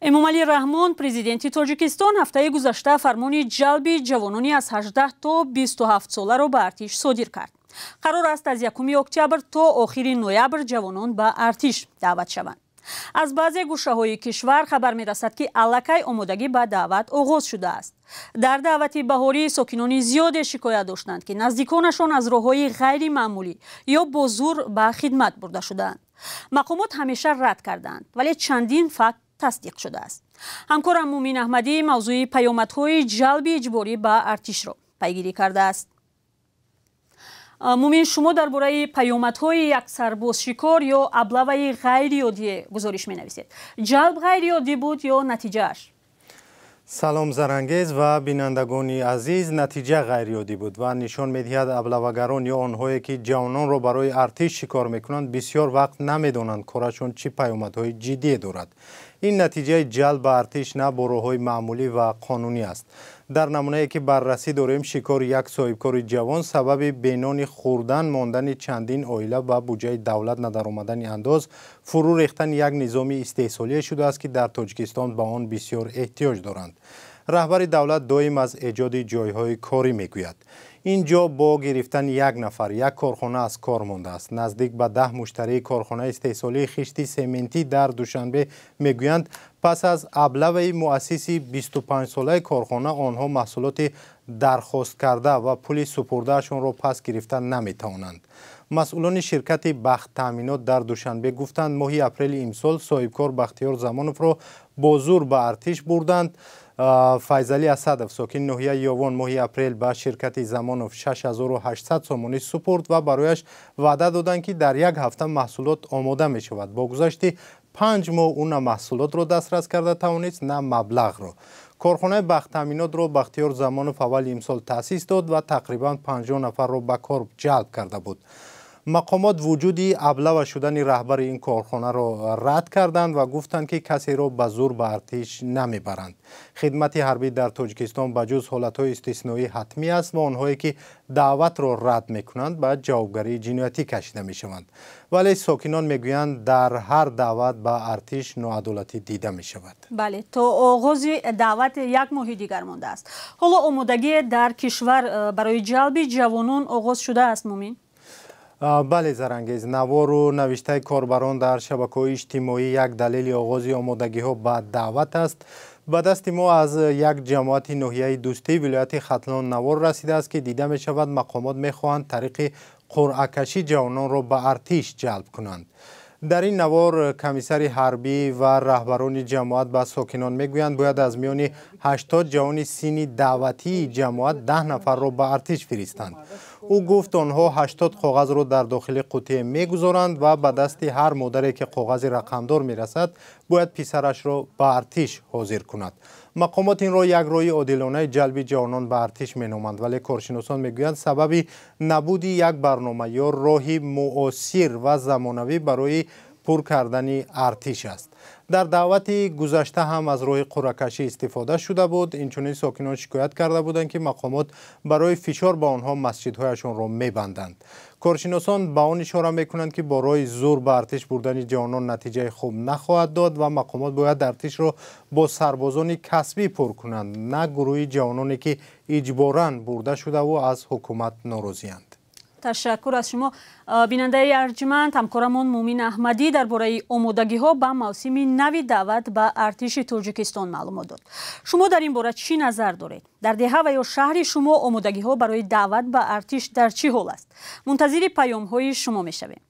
эмомалӣ раҳмон, президенти тоҷикистон, ҳафтаи гузашта фармони ҷалби ҷавонони аз 18 то 27 соларо ба артиш содир кард. қарор аст аз 1 октябр то охири ноябр ҷавонон ба артиш даъват шаванд. аз баъзе гӯшаҳои кишвар хабар мерасад ки аллакай омодагӣ ба даъват оғоз шудааст. дар даъвати баҳорӣ сокинони зиёде шикоят доштанд ки наздиконашон аз роҳҳои ғайримаъмулӣ ё бо зур ба хидмат бурда шудаанд. мақомот ҳамеша рад карданд, вале чандин факт тасдиқ шудааст. ҳамкорам Мумин Аҳмадӣ мавзӯи паёмадҳои ҷалби иҷборӣ ба артишро пайгирӣ кардааст. Мумин, шумо дар бораи паёмадҳои як сарбозшикор ё аблаваи ғайриоддие гузориш менависед. ҷалб ғайриоддӣ буд ё натиҷааш? салом Зарангез ва бинандагони азиз, натиҷа ғайриоддӣ буд ва нишон медиҳад аблавагарон ё онҳое ки ҷавононро барои артиш шикор мекунанд бисёр вақт намедонанд корашон чӣ паёмадҳои ҷиддие дорад. ин натиҷаи ҷалб ба артиш на бо роҳҳои маъмулӣ ва қонунӣ аст. дар намунае ки баррасӣ дорем, шикори як соҳибкори ҷавон сабаби бенони хӯрдан мондани чандин оила ба буҷаи давлат надаромадани андоз, фурӯ рехтани як низоми истеҳсолие шудааст ки дар Тоҷикистон ба он бисёр эҳтиёҷ доранд. раҳбари давлат доим аз эҷоди ҷойҳои корӣ мегӯяд. ин ҷо бо гирифтани як нафар як корхона аз кор мондааст. наздик ба 10 муштарии корхонаи истеҳсолии хишти сементӣ дар Душанбе мегӯянд пас аз аблаваи муассиси 25-солаи корхона онҳо маҳсулоти дархосткарда ва пули супурдаашонро пас гирифта наметавонанд. масъулони ширкати Бахт таъминот дар Душанбе гуфтанд моҳи апрели имсол соҳибкор Бахтиёр Замоновро бо зур ба артиш бурданд. Файзали Асадов, сокини ноҳияи Ёвон, моҳи апрел ба ширкати Замонов 6800 сомонӣ супурд ва барояш ваъда доданд ки дар як ҳафта маҳсулот омода мешавад. бо гузашти 5 моҳ ӯ на маҳсулотро дастрас карда тавонист, на маблағро. корхонаи Бахт таъминотро Бахтиёр Замонов аввали имсол таъсис дод ва тақрибан 50 нафарро ба кор ҷалб карда буд. мақомот вуҷуди аблава шудани раҳбари ин корхонаро рад карданд ва гуфтанд ки касеро ба зур ба артиш намебаранд. хидмати ҳарбӣ дар Тоҷикистон ба ҷуз ҳолатҳои истисноӣ ҳатмӣ аст ва онҳое ки даъватро рад мекунанд ба ҷавобгарии ҷиноятӣ кашида мешаванд. вале сокинон мегӯянд дар ҳар даъват ба артиш ноадолатӣ дида мешавад. бале, то оғози даъват як моҳи дигар мондааст. ҳоло омодагӣ дар кишвар барои ҷалби ҷавонон оғоз шудааст, Мумин? бале Зарангез, навору навиштаи корбарон дар шабакаҳои иҷтимоӣ як далели оғози омодагиҳо ба даъват аст. ба дасти мо аз як ҷамоати ноҳияи Дӯстӣ вилояти Хатлон навор расидааст ки дида мешавад мақомот мехоҳанд тариқи қуръакашӣ ҷавононро ба артиш ҷалб кунанд. дар ин навор комиссари ҳарбӣ ва раҳбарони ҷамоат ба сокинон мегӯянд бояд аз миёни 80 ҷавони синни даъватии ҷамоат 10 нафарро ба артиш фиристанд. ӯ гуфт онҳо 80 коғазро дар дохили қутие мегузоранд ва ба дасти ҳар модаре ки коғази рақамдор мерасад бояд писарашро ба артиш ҳозир кунад. мақомот инро як роҳи одилонаи ҷалби ҷавонон ба артиш меноманд, вале коршиносон мегӯянд сабаби набуди як барнома ё роҳи муосир ва замонавӣ барои пур кардани артиш аст. дар даъвати гузашта ҳам аз роҳи қуръакашӣ истифода шуда буд. инчунин сокинон шикоят карда буданд ки мақомот барои фишор ба онҳо масҷидҳояшонро мебанданд. коршиносон ба он ишора мекунанд ки бо роҳи зур ба артиш бурдани ҷавонон натиҷаи хуб нахоҳад дод ва мақомот бояд артишро бо сарбозони касбӣ пур кунанд, на гурӯҳи ҷавононе ки иҷборан бурда шудаву аз ҳукумат норозиянд. ташаккур аз шумо бинандаи арҷманд. ҳамкорамон Мумин Аҳмадӣ дар бораи омодагиҳо ба мавсими нави даъват ба артиши Тоҷикистон маълумот дод. шумо дар ин бора чӣ назар доред? дар деҳа ва ё шаҳри шумо омодагиҳо барои даъват ба артиш дар чӣ ҳол аст? мунтазири паёмҳои шумо мешавем.